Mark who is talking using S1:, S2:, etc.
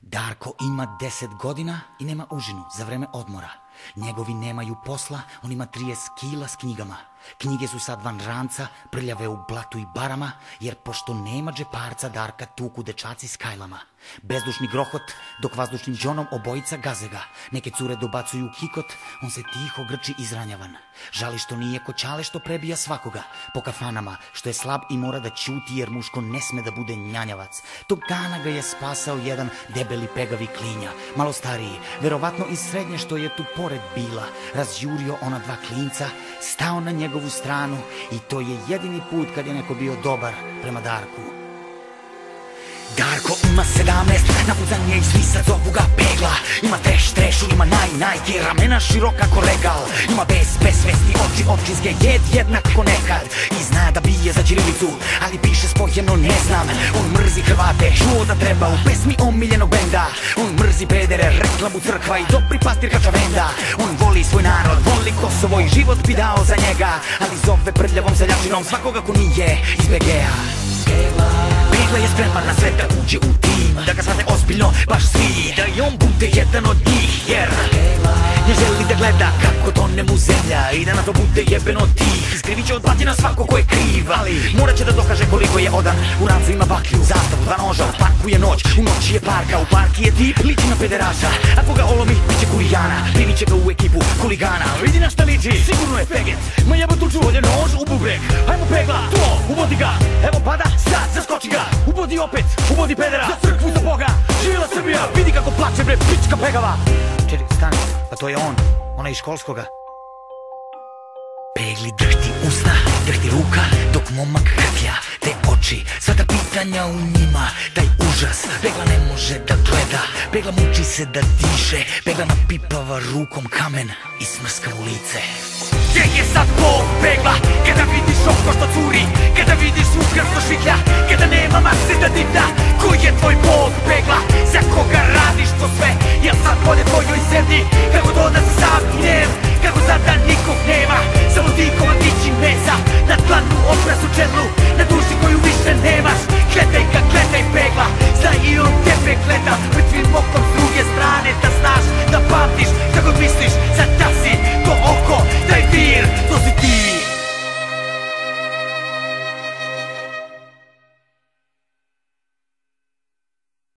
S1: Darko ima 10 godina i nema užinu za vreme odmora. Njegovi nemaju posla, on ima 30 kila s knjigama. Knjige su sad van ranca, prljave u blatu i barama, jer pošto nema džeparca, Darka tuku dečaci s kajlama. Bezdušni grohot, dok vazdušnim džonom obojica gaze ga. Neke cure dobacuju kikot, on se tiho grči izranjavan. Žali što nije ko Ćale što prebija svakoga po kafanama, što je slab i mora da ćuti jer muško ne sme da bude njanjavac. Tog dana ga je spasao jedan debeli pegavi klinja, malo stariji, verovatno iz srednje što je tu pored bila. Razjurio ona dva klinca, stao na njegovu stranu i to je jedini put kad je neko bio dobar prema Darku. Darko ima 17, napucan je iz visa, zovu ga Pegla. Ima trešu, ima najke, ramena široka ko regal. Ima bez svesti oči općinske, jednako nekad. I zna da bije za ćirilicu, ali piše spojeno ne znam. On mrzi Hrvate, čuo da treba u pesmi omiljenog benda. On mrzi pedere, reklamu crkva i dobri pastir Kačavenda. On voli svoj narod, voli Kosovo i život bi dao za njega, ali zove prljavom seljačinom svakoga ko nije iz BG-a. Pegla je spreman na sve da uđe u tim, da ga shvate ozbiljno baš svi, da i on bude jedan od njih, jer ne želi da gleda kako tone mu zemlja i da na to bude jebeno tih. Iskrivit će od batina svako ko je kriv, ali morat će da dokaže koliko je odan. U rancu ima baklju, zastavu, dva noža, u parku je noć, u noći je parka, u parki je tip, liči na pederaša. Ako ga olomi, bit će kurijana, primit će ga u ekipu huligana. Vidi na šta liči, sigurno je fegec, ma jebo tu čuvalje nož u bubreg. Hajmo Pegla, to, ubodi ga, evo pada, sad zaskoči ga. Ubodi opet, ubodi pedera, za crkvu, za Boga. Živjela Srbija, vidi kako plače bre, pička pegava. Čekaj, stani, pa to je on, ona iz školskoga. Pegli drhti usna, drhti ruka, dok momak hrklja te oči. Sva ta pitanja u njima, taj užas. Pegla ne može da gleda, Pegla muči se da diše. Pegla napipava rukom kamen i smrska u lice. Gdje je sad Bog, Pegla?